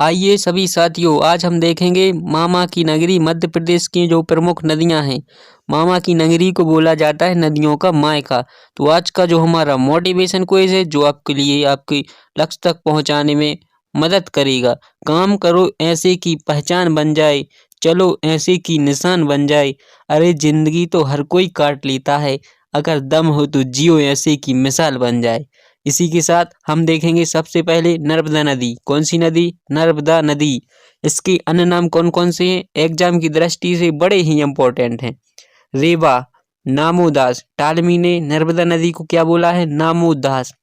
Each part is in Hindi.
आइए सभी साथियों, आज हम देखेंगे मामा की नगरी मध्य प्रदेश की जो प्रमुख नदियां हैं। मामा की नगरी को बोला जाता है नदियों का मायका। तो आज का जो हमारा मोटिवेशन क्विज है, जो आपके लिए आपके लक्ष्य तक पहुंचाने में मदद करेगा। काम करो ऐसे की पहचान बन जाए, चलो ऐसे की निशान बन जाए। अरे जिंदगी तो हर कोई काट लेता है, अगर दम हो तो जियो ऐसे की मिसाल बन जाए। इसी के साथ हम देखेंगे सबसे पहले नर्मदा नदी। कौन सी नदी? नर्मदा नदी। इसके अन्य नाम कौन कौन से हैं? एग्जाम की दृष्टि से बड़े ही इंपॉर्टेंट हैं। रेवा, नामोदास। टालमी ने नर्मदा नदी को क्या बोला है? नामोदास।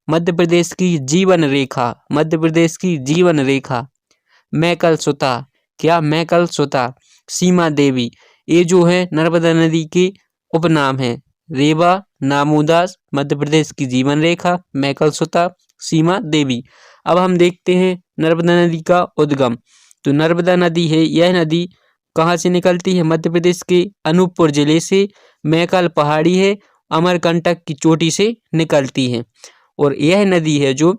मध्य प्रदेश की जीवन रेखा, मध्य प्रदेश की जीवन रेखा। मैकल सुता, क्या? मैकल सुता। सीमा देवी, ये जो है नर्मदा नदी के उपनाम है। रेवा, नामोदास, मध्य प्रदेश की जीवन रेखा, मैकल सुता, सीमा देवी। अब हम देखते हैं नर्मदा नदी का उद्गम। तो नर्मदा नदी है, यह नदी कहाँ से निकलती है? मध्य प्रदेश के अनूपपुर जिले से। मैकल पहाड़ी है, अमरकंटक की चोटी से निकलती है। और यह नदी है जो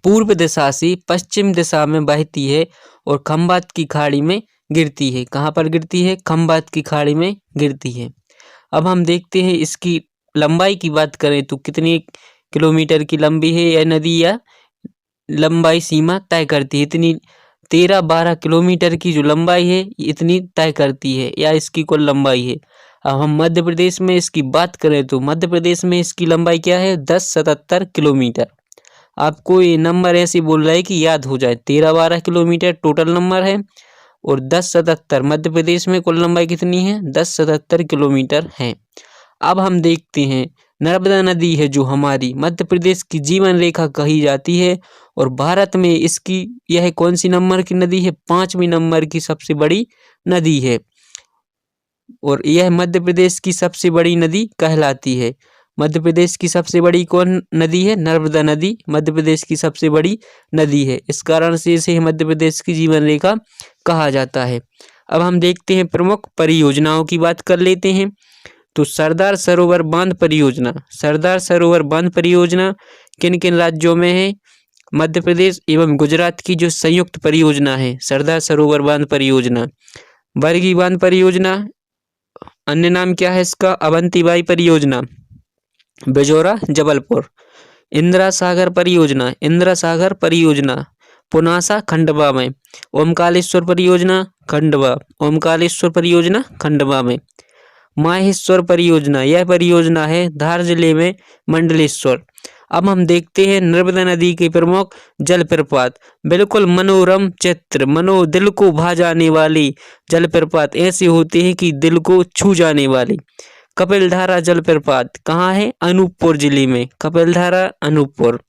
पूर्व दिशा से पश्चिम दिशा में बहती है और खंभात की खाड़ी में गिरती है। कहाँ पर गिरती है? खंभात की खाड़ी में गिरती है। अब हम देखते हैं इसकी लंबाई की बात करें तो कितनी किलोमीटर की लंबी है यह नदी, या लंबाई सीमा तय करती है। इतनी 13-12 किलोमीटर की जो लंबाई है इतनी तय करती है, या इसकी कुल लंबाई है। अब हम मध्य प्रदेश में इसकी बात करें तो मध्य प्रदेश में इसकी लंबाई क्या है? 1077 किलोमीटर। आपको ये नंबर ऐसे बोल रहा है कि याद हो जाए। 13-12 किलोमीटर टोटल नंबर है और 1077 मध्य प्रदेश में कुल लंबाई कितनी है? 1077 किलोमीटर है। अब हम देखते हैं नर्मदा नदी है जो हमारी मध्य प्रदेश की जीवन रेखा कही जाती है और भारत में इसकी यह कौन सी नंबर की नदी है? 5वीं नंबर की सबसे बड़ी नदी है और यह मध्य प्रदेश की सबसे बड़ी नदी कहलाती है। मध्य प्रदेश की सबसे बड़ी कौन नदी है? नर्मदा नदी मध्य प्रदेश की सबसे बड़ी नदी है। इस कारण से इसे मध्य प्रदेश की जीवन रेखा कहा जाता है। अब हम देखते हैं प्रमुख परियोजनाओं की बात कर लेते हैं। तो सरदार सरोवर बांध परियोजना, सरदार सरोवर बांध परियोजना किन किन राज्यों में है? मध्य प्रदेश एवं गुजरात की जो संयुक्त परियोजना है सरदार सरोवर बांध परियोजना। बरगी बांध परियोजना, अन्य नाम क्या है इसका? अवंतीबाई परियोजना, बेजोरा जबलपुर। इंदिरा सागर परियोजना, इंदिरा सागर परियोजना पुनासा खंडवा में। ओमकालेश्वर परियोजना खंडवा, ओमकालेश्वर परियोजना खंडवा में। माहेश्वर परियोजना, यह परियोजना है धार जिले में मंडलेश्वर। अब हम देखते हैं नर्मदा नदी के प्रमुख जलप्रपात। बिल्कुल मनोरम चित्र, दिल को भा जाने वाली जलप्रपात ऐसे होते हैं कि दिल को छू जाने वाली। कपिलधारा जलप्रपात कहाँ है? अनूपपुर जिले में। कपिलधारा अनूपपुर।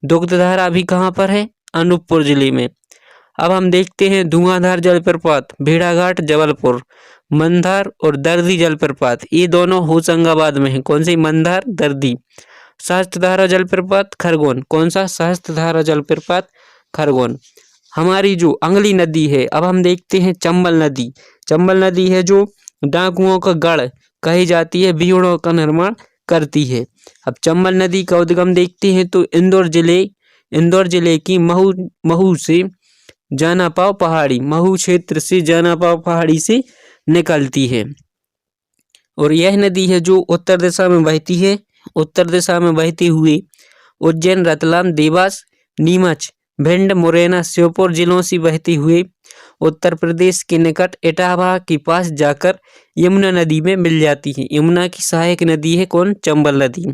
दुग्धधारा भी कहाँ पर है? अनूपपुर जिले में। अब हम देखते हैं धुआंधार जलप्रपात, भेड़ाघाट जबलपुर। मंदार और दर्दी जलप्रपात, ये दोनों होशंगाबाद में है। कौन सी? मंदार, दर्दी। सहस्त्रधारा जलप्रपात खरगोन, कौन सा? सहस्त्रधारा जलप्रपात खरगोन। हमारी जो अगली नदी है, अब हम देखते हैं चंबल नदी। चंबल नदी है जो डाकुओं का गढ़ कही जाती है, बीड़ों का निर्माण करती है। अब चंबल नदी का उद्गम देखते हैं तो इंदौर जिले की महू से जाना पाव पहाड़ी, महू क्षेत्र से जाना पाव पहाड़ी से निकलती है और यह नदी है जो उत्तर दिशा में बहती है। उत्तर दिशा में बहते हुए उज्जैन, रतलाम, देवास, नीमच, भिंड, मुरैना, श्योपुर जिलों से बहते हुए उत्तर प्रदेश के निकट इटावा के पास जाकर यमुना नदी में मिल जाती है। यमुना की सहायक नदी है कौन? चंबल नदी।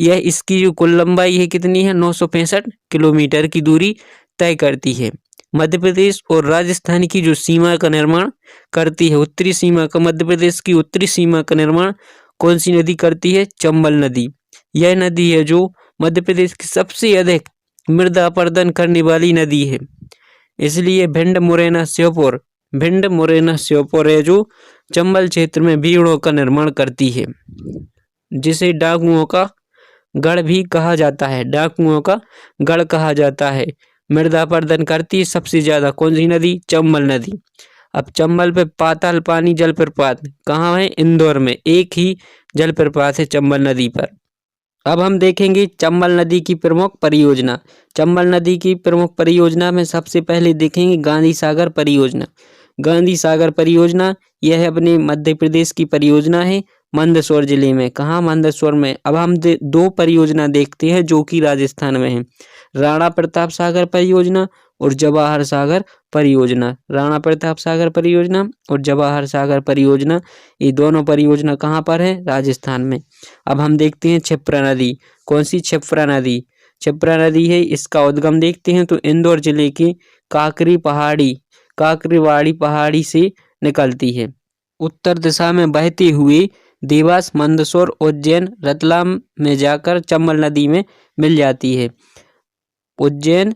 यह इसकी जो कुल लंबाई है कितनी है? 965 किलोमीटर की दूरी तय करती है। मध्य प्रदेश और राजस्थान की जो सीमा का निर्माण करती है, उत्तरी सीमा का, मध्य प्रदेश की उत्तरी सीमा का निर्माण कौन सी नदी करती है? चंबल नदी। यह नदी है जो मध्य प्रदेश की सबसे अधिक मृदा अपरदन करने वाली नदी है। इसलिए भिंड, मुरैना, श्योपुर है जो चंबल क्षेत्र में भीड़ों का निर्माण करती है, जिसे डाकुओं का गढ़ भी कहा जाता है। डाकुओं का गढ़ कहा जाता है। मृदा अपरदन करती है सबसे ज्यादा कौन सी नदी? चंबल नदी। अब चंबल पे पाताल पानी जलप्रपात कहाँ है? इंदौर में। एक ही जलप्रपात है चंबल नदी पर। अब हम देखेंगे चंबल नदी की प्रमुख परियोजना। चंबल नदी की प्रमुख परियोजना में सबसे पहले देखेंगे गांधी सागर परियोजना। गांधी सागर परियोजना यह अपने मध्य प्रदेश की परियोजना है, मंदसौर जिले में। कहाँ? मंदसौर में। अब हम दो परियोजना देखते हैं जो कि राजस्थान में है। राणा प्रताप सागर परियोजना और जवाहर सागर परियोजना। राणा प्रताप सागर परियोजना और जवाहर सागर परियोजना, ये दोनों परियोजना कहाँ पर है? राजस्थान में। अब हम देखते हैं क्षिप्रा नदी। कौन सी? क्षिप्रा नदी। क्षिप्रा नदी है, इसका उद्गम देखते हैं तो इंदौर जिले की काकरीवाड़ी पहाड़ी से निकलती है। उत्तर दिशा में बहते हुए देवास, मंदसौर, उज्जैन, रतलाम में जाकर चंबल नदी में मिल जाती है। उज्जैन,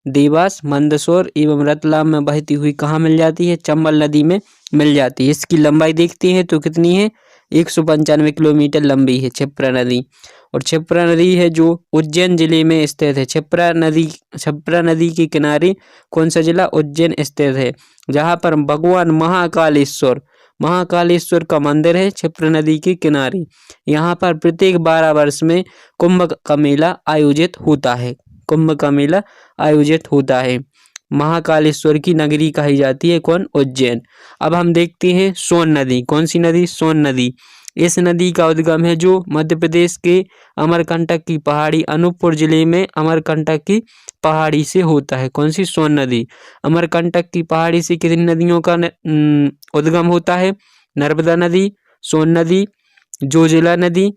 देवास, मंदसौर एवं रतलाम में बहती हुई कहाँ मिल जाती है? चंबल नदी में मिल जाती है। इसकी लंबाई देखते हैं तो कितनी है? 195 किलोमीटर लंबी है क्षिप्रा नदी। और क्षिप्रा नदी है जो उज्जैन जिले में स्थित है। क्षिप्रा नदी के किनारे कौन सा जिला? उज्जैन स्थित है, जहाँ पर भगवान महाकालेश्वर का मंदिर है क्षिप्रा नदी के किनारे। यहाँ पर प्रत्येक 12 वर्ष में कुंभ का मेला आयोजित होता है। कुंभ का मेला आयोजित होता है। महाकालेश्वर की नगरी कही जाती है कौन? उज्जैन। अब हम देखते हैं सोन नदी। कौन सी नदी? सोन नदी। इस नदी का उद्गम है जो मध्य प्रदेश के अमरकंटक की पहाड़ी, अनूपपुर जिले में अमरकंटक की पहाड़ी से होता है। कौन सी? सोन नदी। अमरकंटक की पहाड़ी से कितनी नदियों का उद्गम होता है? नर्मदा नदी, सोन नदी, जोजिला नदी,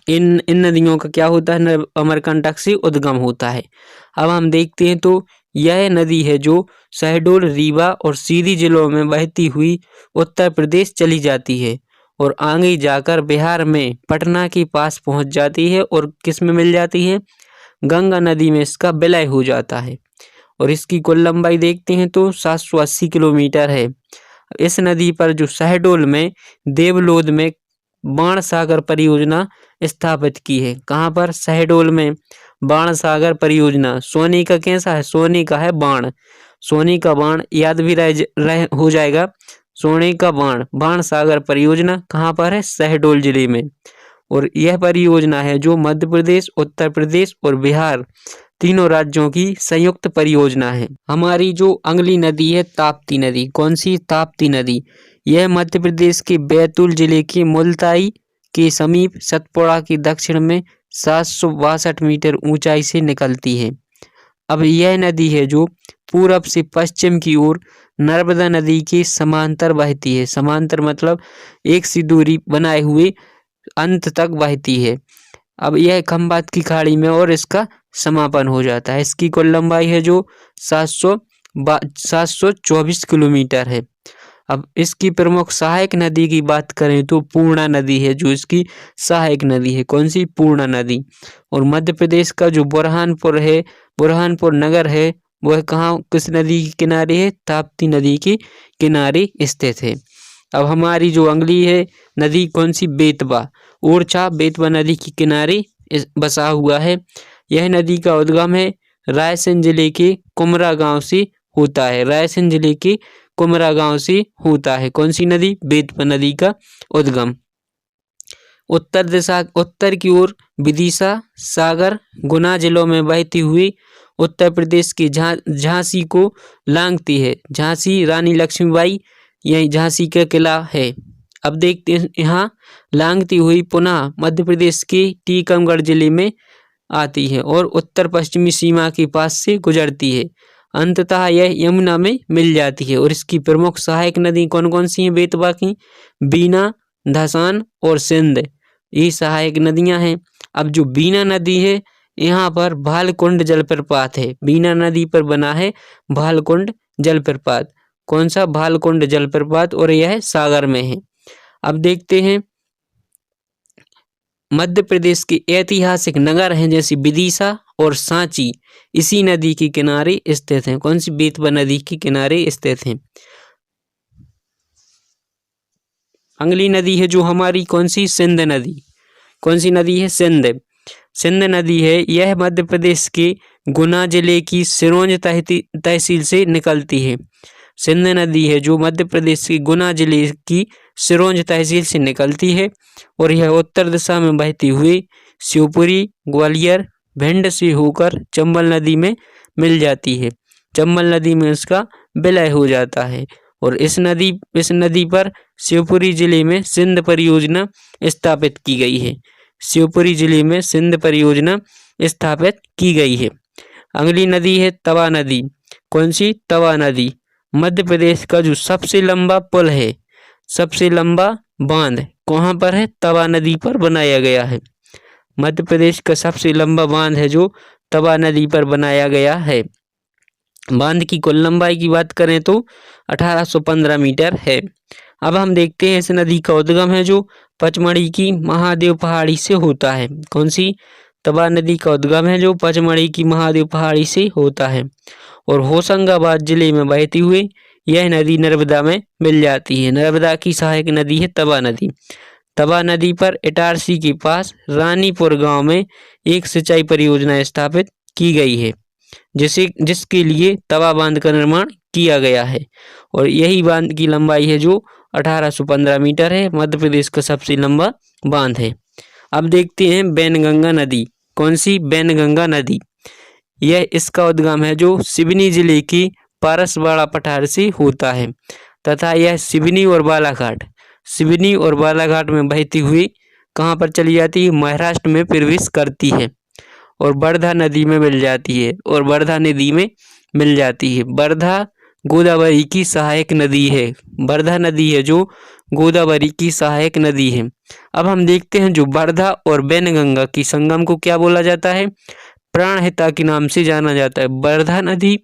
इन नदियों का क्या होता है? अमरकंटक से उद्गम होता है। अब हम देखते हैं तो यह नदी है जो शहडोल, रीवा और सीधी जिलों में बहती हुई उत्तर प्रदेश चली जाती है और आगे जाकर बिहार में पटना के पास पहुंच जाती है और किस में मिल जाती है? गंगा नदी में इसका विलय हो जाता है। और इसकी कुल लंबाई देखते हैं तो 780 किलोमीटर है। इस नदी पर जो शहडोल में देवलोध में बाण सागर परियोजना स्थापित की है। कहाँ पर? शहडोल में बाण सागर परियोजना। सोने का कैसा है? सोने का है बाण। सोने का बाण याद भी हो जाएगा। सोने का बाण सागर परियोजना कहाँ पर है? शहडोल जिले में। और यह परियोजना है जो मध्य प्रदेश, उत्तर प्रदेश और बिहार तीनों राज्यों की संयुक्त परियोजना है। हमारी जो अगली नदी है ताप्ती नदी। कौन सी? ताप्ती नदी। यह मध्य प्रदेश के बैतूल जिले के मुल्ताई के समीप सतपुड़ा के दक्षिण में 762 मीटर ऊंचाई से निकलती है। अब यह नदी है जो पूरब से पश्चिम की ओर नर्मदा नदी के समांतर बहती है। समांतर मतलब एक सी दूरी बनाए हुए अंत तक बहती है। अब यह खंभात की खाड़ी में और इसका समापन हो जाता है। इसकी कुल लंबाई है जो 724 किलोमीटर है। अब इसकी प्रमुख सहायक नदी की बात करें तो पूर्णा नदी है जो इसकी सहायक नदी है। कौन सी? पूर्णा नदी। और मध्य प्रदेश का जो बुरहानपुर नगर है वह कहाँ, किस नदी के किनारे है? ताप्ती नदी के किनारे स्थित है। अब हमारी जो अगली है नदी कौन सी? बेतवा। ओरछा बेतवा नदी के किनारे बसा हुआ है। यह नदी का उद्गम है रायसेन जिले के कुमरा गांव से होता है। रायसेन जिले के कुमरा गांव से होता है। कौन सी नदी? बेतवा नदी का उद्गम। उत्तर की ओर विदिशा, सागर, गुना जिलों में बहती हुई उत्तर प्रदेश की झांसी को लांघती है। झांसी रानी लक्ष्मीबाई, यही झांसी का किला है। अब देखते हैं यहाँ लांघती हुई पुनः मध्य प्रदेश के टीकमगढ़ जिले में आती है और उत्तर पश्चिमी सीमा के पास से गुजरती है। अंततः यह यमुना में मिल जाती है। और इसकी प्रमुख सहायक नदी कौन कौन सी हैं बेतवा की? बीना, धसान और सिंध, ये सहायक नदियां हैं। अब जो बीना नदी है यहाँ पर भालकुंड जलप्रपात है। बीना नदी पर बना है भालकुंड जलप्रपात। कौन सा? भालकुंड जलप्रपात, और यह सागर में है। अब देखते हैं मध्य प्रदेश के ऐतिहासिक नगर हैं जैसे विदिशा और सांची इसी नदी के किनारे स्थित हैं। कौन सी? बेतवा नदी के किनारे स्थित हैं। अगली नदी है जो हमारी कौन सी? सिंध नदी। कौन सी नदी है? सिंध नदी है। यह मध्य प्रदेश के गुना जिले की सिरोंज तहसील से निकलती है। सिंध नदी है जो मध्य प्रदेश के गुना जिले की सिरोंज तहसील से निकलती है और यह उत्तर दिशा में बहती हुई शिवपुरी, ग्वालियर, भिंड से होकर चंबल नदी में मिल जाती है। चंबल नदी में इसका विलय हो जाता है और इस नदी पर शिवपुरी जिले में सिंध परियोजना स्थापित की गई है। शिवपुरी जिले में सिंध परियोजना स्थापित की गई है। अगली नदी है तवा नदी। कौन सी? तवा नदी। मध्य प्रदेश का जो सबसे लंबा पुल है, सबसे लंबा बांध कहाँ पर है? तवा नदी पर बनाया गया है। मध्य प्रदेश का सबसे लंबा बांध है जो तवा नदी पर बनाया गया है। बांध की कुल लंबाई की बात करें तो 1815 मीटर है। अब हम देखते हैं इस नदी का उद्गम है जो पचमढ़ी की महादेव पहाड़ी से होता है। कौन सी? तवा नदी का उद्गम है जो पचमढ़ी की महादेव पहाड़ी से होता है और होशंगाबाद जिले में बहती हुई यह नदी नर्मदा में मिल जाती है। नर्मदा की सहायक नदी है तवा नदी। तवा नदी पर इटारसी के पास रानीपुर गांव में एक सिंचाई परियोजना स्थापित की गई है जिसके लिए तवा बांध का निर्माण किया गया है और यही बांध की लंबाई है जो 1815 मीटर है। मध्य प्रदेश का सबसे लंबा बांध है। अब देखते हैं बैनगंगा नदी। कौन सी? बैनगंगा नदी। यह इसका उद्गम है जो सिवनी जिले की पारसवाड़ा पठार से होता है तथा यह सिवनी और बालाघाट में बहती हुई कहाँ पर चली जाती है? महाराष्ट्र में प्रवेश करती है और वर्धा नदी में मिल जाती है वर्धा गोदावरी की सहायक नदी है। वर्धा नदी है जो गोदावरी की सहायक नदी है। अब हम देखते हैं जो वर्धा और बैनगंगा की संगम को क्या बोला जाता है? प्राणहिता के नाम से जाना जाता है। वर्धा नदी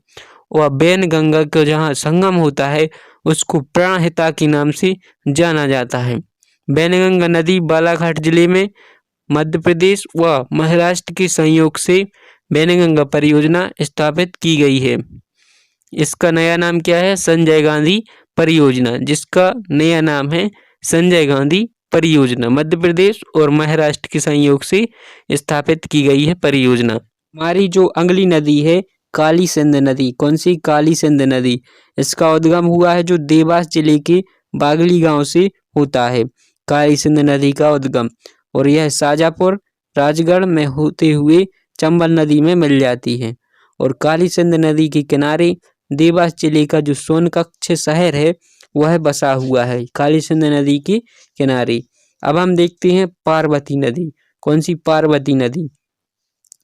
और बैनगंगा का जहाँ संगम होता है उसको प्राणहिता के नाम से जाना जाता है। बैनगंगा नदी बालाघाट जिले में मध्य प्रदेश व महाराष्ट्र के संयोग से बैनगंगा परियोजना स्थापित की गई है। इसका नया नाम क्या है? संजय गांधी परियोजना, जिसका नया नाम है संजय गांधी परियोजना। मध्य प्रदेश और महाराष्ट्र के संयोग से स्थापित की गई है परियोजना। हमारी जो अगली नदी है काली सिंध नदी। कौन सी? काली सिंध नदी। इसका उद्गम हुआ है जो देवास जिले के बागली गांव से होता है। काली सिंध नदी का उद्गम और यह शाजापुर राजगढ़ में होते हुए चंबल नदी में मिल जाती है और काली सिंध नदी के किनारे देवास जिले का जो सोनकच्छ शहर है वह बसा हुआ है काली सिंध नदी के किनारे। अब हम देखते हैं पार्वती नदी। कौन सी? पार्वती नदी।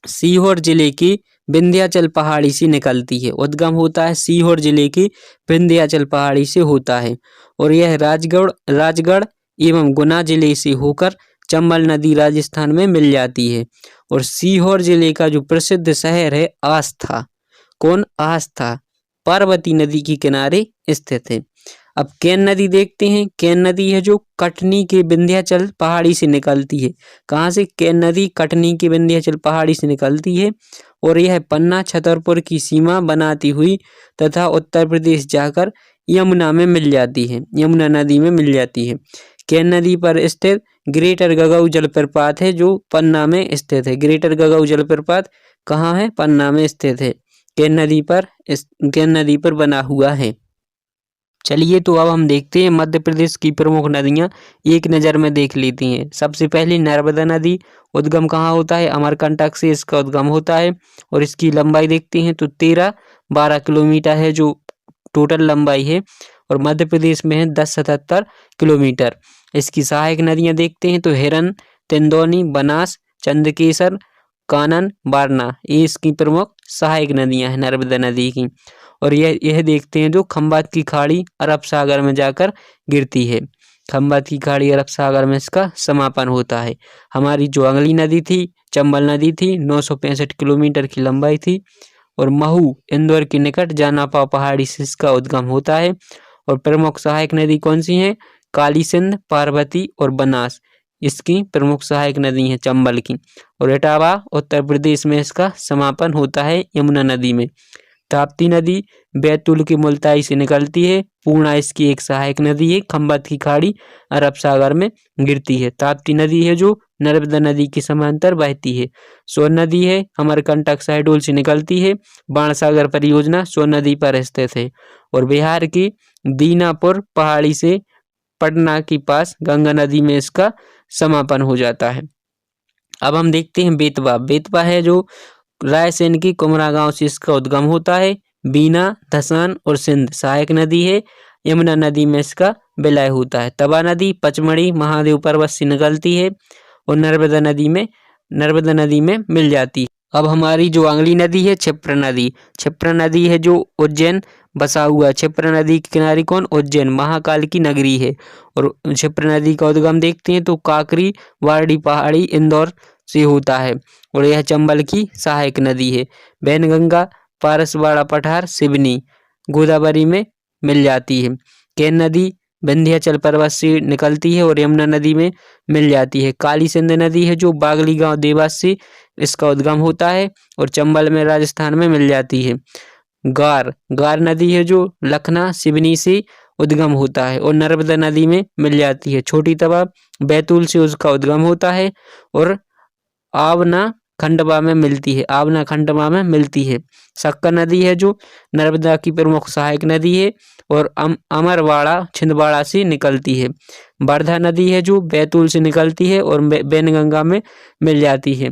सीहोर जिले की विंध्याचल पहाड़ी से निकलती है। उद्गम होता है सीहोर जिले की विंध्याचल पहाड़ी से होता है और यह राजगढ़ एवं गुना जिले से होकर चंबल नदी राजस्थान में मिल जाती है और सीहोर जिले का जो प्रसिद्ध शहर है आस्था। कौन? आस्था पार्वती नदी के किनारे स्थित है। अब केन नदी देखते हैं। केन नदी है जो कटनी के विंध्याचल पहाड़ी से निकलती है। कहाँ से? केन नदी कटनी के विंध्याचल पहाड़ी से निकलती है और यह पन्ना छतरपुर की सीमा बनाती हुई तथा उत्तर प्रदेश जाकर यमुना में मिल जाती है, यमुना नदी में मिल जाती है। केन नदी पर स्थित ग्रेटर गगऊ जलप्रपात है जो पन्ना में स्थित है। ग्रेटर गगऊ जलप्रपात कहाँ है? पन्ना में स्थित है। केन नदी पर बना हुआ है। चलिए तो अब हम देखते हैं मध्य प्रदेश की प्रमुख नदियां एक नज़र में देख लेती हैं। सबसे पहले नर्मदा नदी। उद्गम कहाँ होता है? अमरकंटक से इसका उद्गम होता है और इसकी लंबाई देखते हैं तो 13-12 किलोमीटर है जो टोटल लंबाई है और मध्य प्रदेश में है 1077 किलोमीटर। इसकी सहायक नदियां देखते हैं तो हिरन, तिंदौनी, बनास, चंद्रकेसर, कानन, बारना, ये इसकी प्रमुख सहायक नदियां हैं नर्मदा नदी की। और यह देखते हैं जो खंबात की खाड़ी अरब सागर में जाकर गिरती है। खंबात की खाड़ी अरब सागर में इसका समापन होता है। हमारी जो अगली नदी थी चंबल नदी थी, 965 किलोमीटर की लंबाई थी और महू इंदौर के निकट जानापा पहाड़ी से इसका उद्गम होता है। और प्रमुख सहायक नदी कौन सी हैं? काली सिंध, पार्वती और बनास इसकी प्रमुख सहायक नदी है चंबल की। और इटावा उत्तर प्रदेश में इसका समापन होता है यमुना नदी में। ताप्ती नदी बैतूल की मुल्ताई से निकलती है। पूर्णा इसकी एक सहायक नदी है। खंबात की खाड़ी अरब सागर में गिरती है। ताप्ती नदी है जो नर्मदा नदी के समांतर बहती है। सोन नदी है अमरकंटक शहडोल से निकलती है। बाणसागर परियोजना सोन नदी पर स्थित है और बिहार की दीनापुर पहाड़ी से पटना के पास गंगा नदी में इसका समापन हो जाता है। अब हम देखते हैं बेतवा। बेतवा है जो रायसेन की कुमरा गांव से इसका उद्गम होता है। बीना, धसान और सिंध सहायक नदी है। यमुना नदी में इसका विलय होता है। तवा नदी पचमढ़ी महादेव पर्वत से निकलती है और नर्मदा नदी में मिल जाती है। अब हमारी जो अगली नदी है क्षिप्रा नदी। क्षिप्रा नदी है जो उज्जैन बसा हुआ है। क्षिप्रा नदी के किनारे कौन? उज्जैन, महाकाल की नगरी है। और क्षिप्रा नदी का उद्गम देखते हैं तो काकरी वारडी पहाड़ी इंदौर से होता है और यह चंबल की सहायक नदी है। वैनगंगा पारसवाड़ा पठार सिवनी गोदावरी में मिल जाती है। केन नदी विंध्याचल पर्वत से निकलती है और यमुना नदी में मिल जाती है। काली सिंध नदी है जो बागली गांव देवास से इसका उद्गम होता है और चंबल में राजस्थान में मिल जाती है। गार नदी है जो लखना सिवनी से उद्गम होता है और नर्मदा नदी में मिल जाती है। छोटी तवा बैतूल से उसका उद्गम होता है और आवना खंडवा में मिलती है। सक्कर नदी है जो नर्मदा की प्रमुख सहायक नदी है और अमरवाड़ा छिंदवाड़ा से निकलती है। वर्धा नदी है जो बैतूल से निकलती है और वैनगंगा में मिल जाती है।